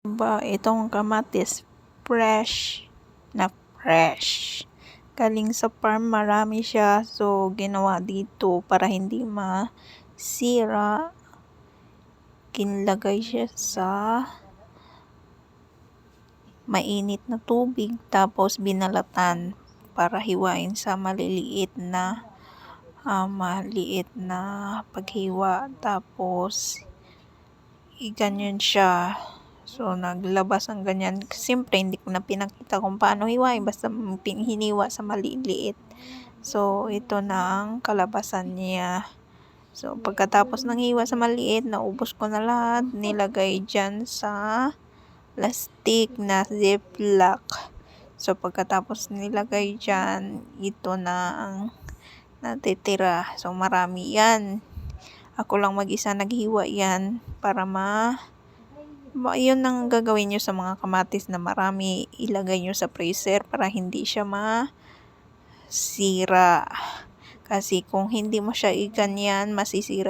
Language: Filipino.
Itong kamatis, fresh na fresh. Galing sa farm, marami siya. So, ginawa dito para hindi masira. Kinlagay siya sa mainit na tubig. Tapos, binalatan para hiwain sa maliit na paghiwa. Tapos, ganyan siya. So, naglabas ang ganyan. Siyempre, hindi ko na pinakita kung paano hiwain. Basta hiniwa sa maliliit. So, ito na ang kalabasan niya. So, pagkatapos ng hiwa sa maliit, naubos ko na lahat. Nilagay dyan sa plastic na ziplock. So, pagkatapos nilagay dyan, ito na ang natitira. So, marami yan. Ako lang mag-isa naghiwa yan para yun ang gagawin nyo sa mga kamatis na marami. Ilagay nyo sa freezer para hindi siya masira. Kasi kung hindi mo siya iganyan, masisira.